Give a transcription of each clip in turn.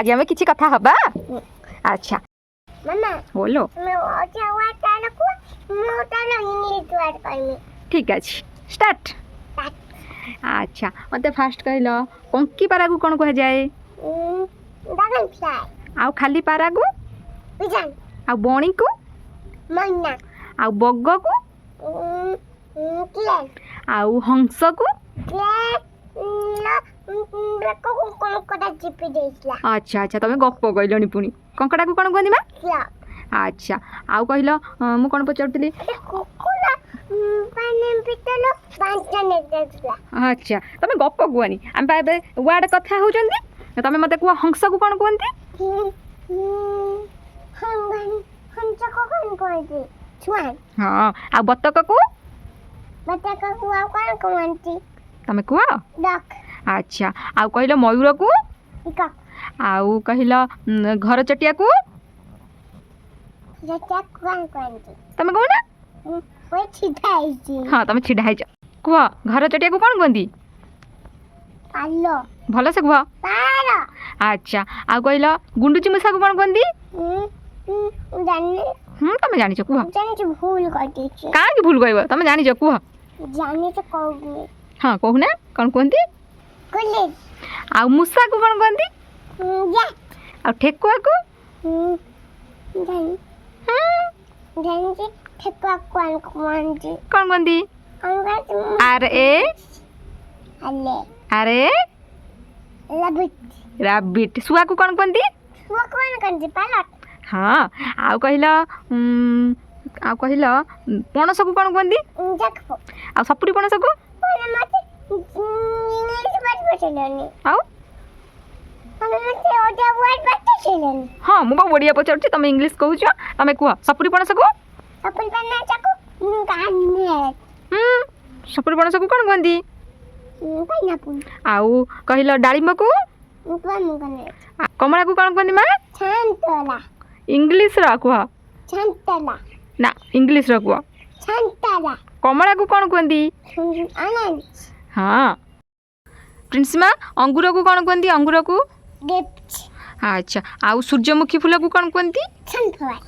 आज हमें किसी कथा हबा। अच्छा मामा बोलो। मैं ओजा वर्ड तालो को मो तालो इंग्लिश वर्ड कहमी। ठीक अछि स्टार्ट। अच्छा मते फास्ट कहलो कंकी पारा को कोन कह जाए? Dragon fly. आउ खाली पारा को पिजन। आउ बणी को मैना। आउ बग को क्लेन। आउ हंस को को कोन कोटा चिपी देइसला। अच्छा अच्छा तमे गप्प कहलोनी पुनी कंकड़ा को कोन कहनी मा? अच्छा आउ कहलो मु कोन पचारतली कुकुला पानी पितलो पांचने देइसला। अच्छा तमे गप्प कहनी हम बे वर्ड कथा हो जंदी तमे मते को हंस को कोन कहंती? हंस को कोन कहंती? छुआन। हां आ बतक को? बतक को आ कोन कहंती? तमे को? डक। अच्छा आउ कहलो मयूर को? पिकॉक। आउ कहलो घर चटिया को? जटा कोन कहंती? तमे कहू ना ओए छिडाइची। हां तमे छिडाइछ को घर चटिया को कोन कहंती? पालो। भलो से को? पालो। अच्छा आउ कहलो गुंडुची मुसा को कोन कहंती? जाने तमे जानि छ को? जाने छ भूल करती छ। का की भूल कहबो तमे जानि छ को? जाने छ कहू। हां कहू ना कोन कहंती? कॉलेज। आउ मुसा को कोन कहंती? या। आउ ठेकुआ को? जान जाने छ ठेकुआ कोन कहंती? कोन कहंती? आर ए अले अरे रबिट। रैबिट। सुआ को कोन कहंती? वो कोन कहंती? पालट। हाँ आउ कहलो पणस को कोन कहंती? जकफो। आउ सपुरी पणस को? ओने मते इंग्लिश वर्ड बचलेनी। आउ हमें मते ओजा वर्ड बचलेनी। हाँ मु बढ़िया पचारछि तमे इंग्लिश कहू छ तमे कुआ सपुरी पणस को? अपन पन्ना चाकू काने। सपुरी पणस को कोन कहंती? पाइनएप्पल। आउ कहलो डाळिंब को? पामु कने। कमला को कोन कहंती मा? छांतला। इंग्लिश रा कुआ? छांतला। ना इंग्लिश रा कुआ? छांतला। कमला को कोन कहंती? अनानास। हाँ प्रिंसिमा अंगूर को कोन कहंती? अंगूर को? ग्रेप्स। अच्छा आउ सूर्यमुखी फूल को कोन कहंती? सनफ्लावर।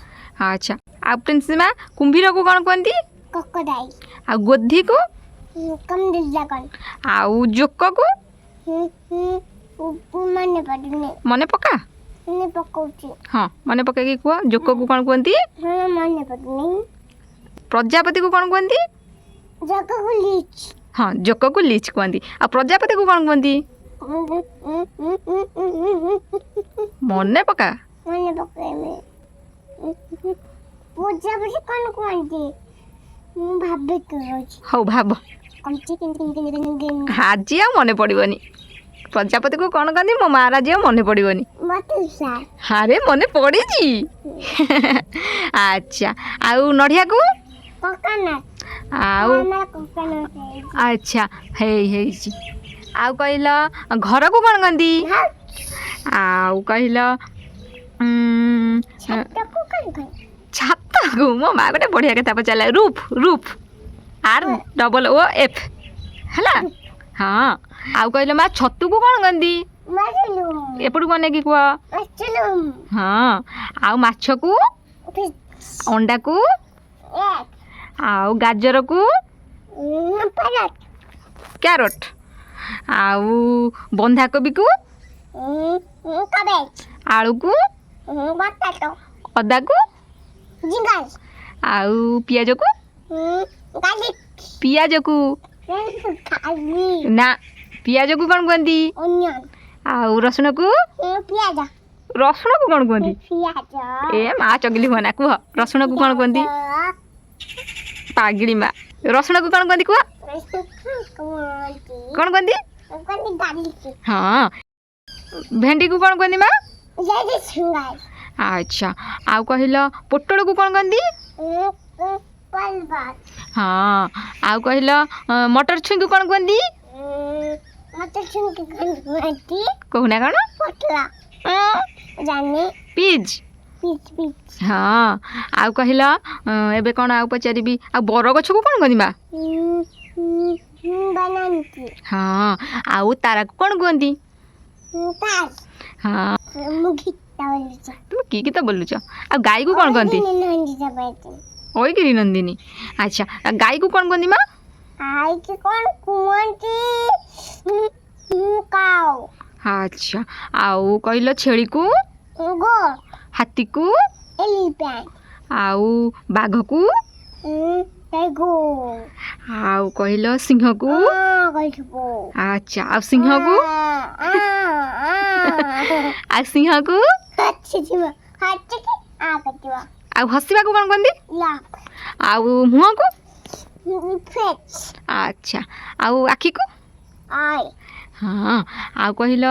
अच्छा आ प्रिंसिमा कुंभीर को कोन कहंती? क्रोकोडाइल। आ गोधी को? कमल ड्रैगन। आउ जोक को? मने पड़ने। मने पका? मने पकाउची। हाँ मने पके की कुआ जोक को कोन कहंती? हां मने पड़ने। प्रजापति को कोन कहंती? जको को लीच। हाँ जोक को लीच कहंती। आ प्रजापति को कोन कहंती? मने पका? मने पके में प्रजापति कोन कहंती? भाबे करोची। हौ भाब कंची किन आज आ मने पड़िबनी प्रजापति को कोन कहंती? मो महाराज आ मने पड़िबनी। बतुसा। अरे मने पड़ी जी। अच्छा आउ नढ़िया को? कोकोनट। आउ हमरा कोकोनट। अच्छा हे जी आउ कहला घर को कोन कहंती? आउ कहला छत्ता को कोन कहंती? छाता को मो माँ गोटे बढ़िया कथा पचारा roof roof R double O F हला। हाँ आउ कहलो माँ छतु को कोन कहंती? मशरूम। एपटू कोने की कुआ? मशरूम। हाँ आउ माछ को? फिश। अंडा को? एग। आउ गाजर को? पैरट। कैरट। आउ बंधा कोबी को? कैबेज। आलू को? पोटैटो। अदा को? जिंगल। आउ पियाज को? गार्लिक। पियाज को? गार्लिक। ना पियाज को कोन कहंती? ओनियन। आउ रसुण को? पियाज। रसुण को कोन कहंती? पियाज। ए माँ चगली हुआ ना कुह रसुण को कोन कहंती? पागड़ी माँ रसुण को कोन कहंती कुह? कोन कहंती? गार्लिक। हाँ भेंडी को कोन कहंती माँ? जैसे सिंगार। अच्छा आउ कहलो पोटल को कोन कहंती? पलबार। हाँ आउ कहलो मटर छुई को कोन कहंती? मटर छुई को कोन कहंती? कहूना कोन? पटला। जाने पीज। Peach peach. हाँ आउ कहलो एबे कोन आउ पचारिबी आ बर गछ को कोन कहंती माँ? बनानी। हाँ आउ तारा को कोन कहंती? तार। हाँ ମୁଁ ଗୀତ ବୋଲୁଛି तुम की गीत बोलुच आ गाई को कौन कहती ନନ୍ଦିତା ପାଇଛି ओइगिरी नंदिनी अच्छा गाई को कौन कहती माँ ଆଇକି କ'ଣ କୁହନ୍ତି କାଉ अच्छा आउ कहल छेली को ଗୋ हाथी को ଏଲିଫ୍ୟାଣ୍ଟ आउ बाघ को ଟାଇଗର आउ कहल सिंह को କହିଥିବ अच्छा आ सिंह को आ सिंह को ହାଚିଯିବ ହାଚିକି କାଟିବ आ हसवा को कौन कहती ଲାଫ आउ मुँह को ଫେଚ୍ अच्छा आउ आखि को ଆଇ हाँ आउ कहल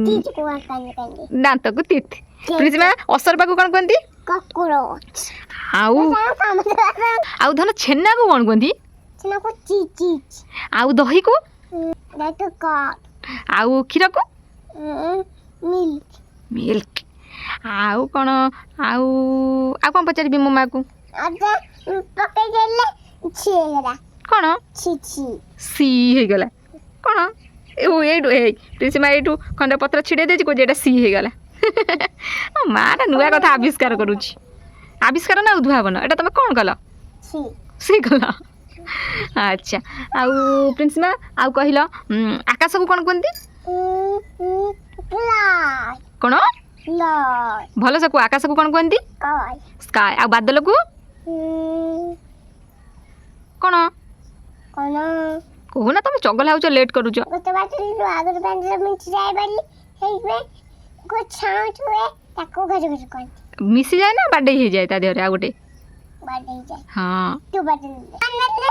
ଟିଚକୁ କାନ୍ଦି କାନ୍ଦି दांत को तीत प्रिजमा असरबा को कौन कहती କକରୋଚ आउ आउ धन छेना को कौन कहती ସିନାକୁ ଚିଚିଚ आउ दही को ଦାଟ କଟ୍ आउ क्षीर को ମିଲ୍କ मिल्क आउ कौन आउ आउ कौन पचारि मो माँ को ଆଚ୍ଛା ପକେଇ ଦେଲେ ଛି ହେଇଗଲା कौन ଛି ଛି सी हो गला कौन एठू प्रिंसिमा एठू खंडे पत्र छिड़े देछि को जेटा सी हो गला माँ नुआ कथा आविष्कार करुछि आविष्कार ना उद्भावन एटा तमे कौन कल ଛି सी कल अच्छा आउ प्रिंसिमा आउ कहल आकाश को कौन कहती लाइ कौन लाइ भल से को आकाश को कौन कहती काय स्काई आ बादल को कौन କ'ଣ कहूना तुम चगला हो लेट करुच ଗୋଟେ ବାଟରେ ଆଗରେ ବାନ୍ଧିଲେ ମିଞ୍ଚି ଯାଇପାରିଲି ହେଇଥିପାଇଁ ଛାଉଁ ହୁଏ ତାକୁ ଘର ଘର କହନ୍ତି मिसी जाए ना बाडे हो जाए ता देहरे आ गोटे ବାଡ଼େଇ ହେଇଯାଏ हाँ ତୁ ବାଡ଼େଇ ହେଲେ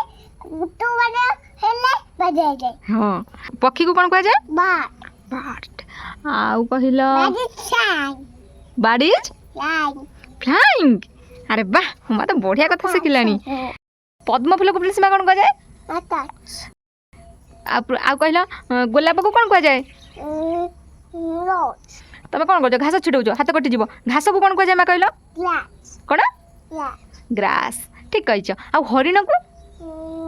ତୁ ବାଡ଼େଇ ହେଲେ ବାଡ଼େଇ ହେଇଯାଏ हाँ पक्षी को कौन कह जाए ବାଟ बार्ड आउ कहल ବାଡ଼ି ଛାଇ बाड़ीज ଲାଇନ୍ फ्लाइंग अरे वाह हम तो बढ़िया कथा शिखिलानी पद्म फूल को प्रिंसिमा कौन कह जाए ଆଟାଚ୍ आउ कहल गोलाप को कौन कह जाए ରୋଜ୍ तुम कौन कर घास छिड़ौच हाथ कटिज घास को कौन कह जाए माँ कहल ଗ୍ଲାସ୍ कौन ଗ୍ଲାସ୍ ग्रास ठीक कह आउ हरिण को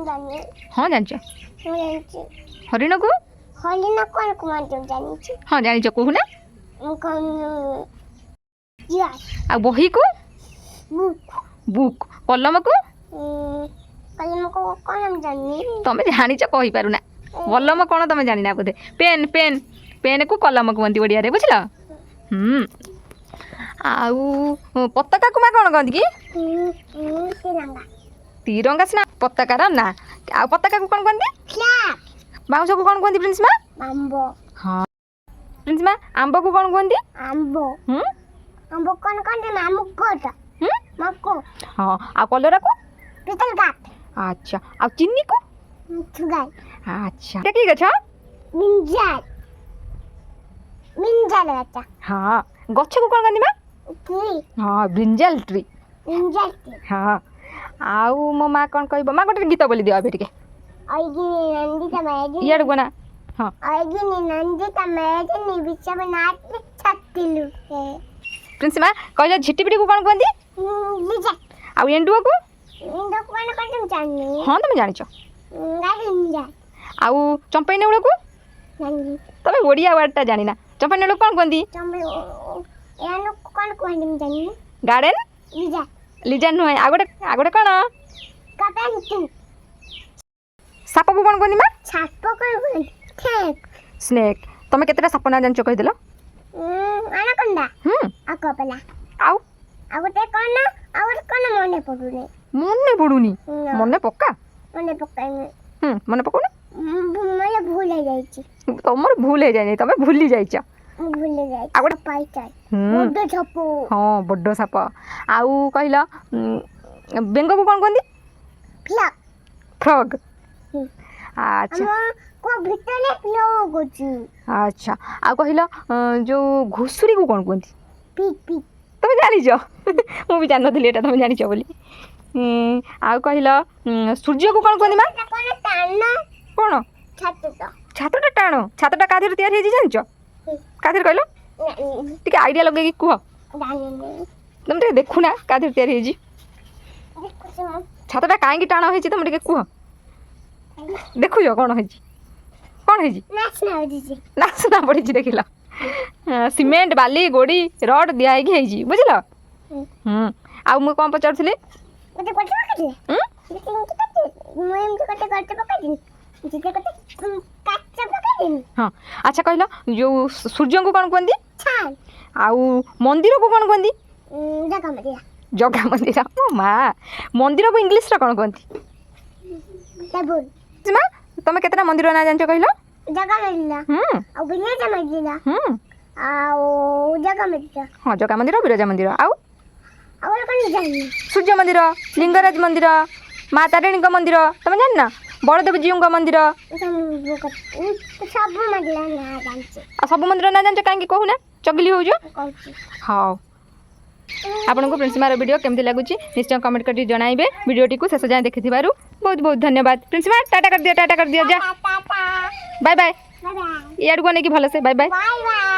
ଜାଣିନି हाँ जान ମୁଁ ଜାଣିଛି हरिण को ହରିଣ କ'ଣ କୁହନ୍ତି ମୁଁ ଜାଣିଛି हाँ जान कहूना କ'ଣ ଜିରାଫ୍ आ बही को ବୁକ୍ बुक कलम को କଲମକୁ କ'ଣ ମୁଁ ଜାଣିନି तुम जानिच कही पारुना कलम कौन तुम जाना बोधे पेन पेन पेन को कलम कहती ओडिया रे बुझल आउ पताका को माँ कौन कहती कि तिरंगा तिरंगा सीना पताकार ना आ पताका को कौन कहती फ्लैग बाउंस को कौन कहती प्रिंसिमा आंबो हाँ प्रिंसिमा आंब को कौन कहती आंबो आंबो କ'ଣ କହନ୍ତି ମାମୁକଟା ମକୁ हाँ आ कलरा को ପିତଲ ଗାଟ अच्छा आ चिन्नी को ସୁଗାଇ अच्छा क्या की गछ ମିଞ୍ଜାଲ ମିଞ୍ଜାଲ ଗଛ हाँ गछ को कौन कहती माँ ट्री हाँ ब्रिंजल ट्री ମିଞ୍ଜାଲ ट्री हाँ आउ मो माँ कौन कहब माँ गोटे गीत बोली दियो अभी ଅଇଗିନି ନନ୍ଦିତା ମେଦିନି इयाड़ को ना हाँ ଅଇଗିନି ନନ୍ଦିତା ମେଦିନି ବିଷମ ନାଚି ଛାତିଲୁ प्रिंसिमा कहल झिटिपिटी को कौन कहती ଲିଜା आउ एंडुआ को ଇଣ୍ଡୋ କ'ଣ କହନ୍ତି ମୁଁ ଜାଣିନି हाँ तुम जानिच ଗାଡ଼ି ମିଞ୍ଜା आउ चंपई नेउड़ को ଜାଣିନି तुम ओडिया वर्डटा जानिना चंपई नेउड़ कौन कहती ତମେ ଏହାକୁ କ'ଣ କୁହନ୍ତି ମୁଁ ଜାଣିନି गार्डन ଲିଜା लिजा नुहे आ गोटे कौन କାପାନ୍ତି साप को कौन कहती माँ ଛାପ କ'ଣ କୁହନ୍ତି ଠେକ୍ स्नेक तुम केतेटा साप ना जानिच कहिदेल ଆନାକୋଣ୍ଡା ହୁଁ ଆକୋପଲା आउ ଆଉ ଗୋଟେ କ'ଣ ମନେ ପଡ଼ୁନି ମନେ ପଡୁନି ନା। ମନେ ପକା ମନେ ପକାଇନି ମନେ ପକଉନା ମାନେ ଭୁଲ ହେଇଯାଇଛି ତମର ଭୁଲ ହେଇଯାଏ ତମେ ଭୁଲି ଯାଇଛ ମୁଁ ଭୁଲି ଯାଇଛି ଆଉ ଗୋଟେ ପାଇଚାଇ ହୁଁ ବଡ଼ ଛପୁ ହଁ ବଡ ସାପ ଆଉ କହିଲ ବେଙ୍ଗ को कौन कहती ଫ୍ଲକ୍ फ्रॉग ହୁଁ। अच्छा ଆମ କୋ ଭିତରେ ଫ୍ଲକ୍ ଅଛି अच्छा आ कहल जो घुसुरी को कौन कहती ପିକ୍ ପିକ୍ तुम जानिच मु भी जान नथली एटा तुम जानिच बोली आ कहल सूर्य को कौन कहती माँ କ'ଣ ଟାଣ कौन ଛାତଟା छातटा टाण छातटा काधर तैयार हो जानिच काधर कहल टिके आइडिया लगे कह ଜାଣିନି तुम टे देखुना काधर तैयार हो ଦେଖୁଛି ମୁଁ छातटा कहीं टाण हो तुम टे कह देखुच कौन हो ନାଚନା ହେଉଛି नाचना पड़ी देख सीमेंट बाली गोड़ी रड दिया है बुझल। आउ मु कौन पचारुली मते कोटे पकाइले ମୁଁ ଏମିତି ଗୋଟେ ପକାଇଦିନି ଯେତେ ଗୋଟେ କାଚ ପକାଇଦିନି। हाँ अच्छा कहल जो सूर्य को कौन कहती ଛାନ୍ आउ मंदिर को कौन कहती ଜାଗା ମରିଆ जगह मंदिर ओ माँ मंदिर को इंग्लीश रे कौन कहती टेबुल सीमा तुम केतना मंदिर ना जान कहल ଜାଗା ମରିଲା ଆଉ ବିଲେଜ ମରିଲା ଆଉ ଜାଗା ମରିଲା हाँ जगह मंदिर विरजा मंदिर आउ ଆଉ କଣ ଜାଣିନି सूर्य मंदिर लिंगराज मंदिर माँ तारिणी मंदिर तुम जान ना बलदेव जीव मंदिर ସବୁ ମରିଲା ନା ଜାଣିଛି आ सब मंदिर ना जान कहीं कहूना चगली हो କହୁଛି हाँ आपन को प्रिंसिमार वीडियो केमती लगुच निश्चय कमेंट कर जणाइबे वीडियोटी को शेष जाए देखि बहुत बहुत धन्यवाद प्रिंसिमार टाटा कर दिया जा tata bye bye bye bye यार को नहीं कि भल से बाय बाय बाय बाय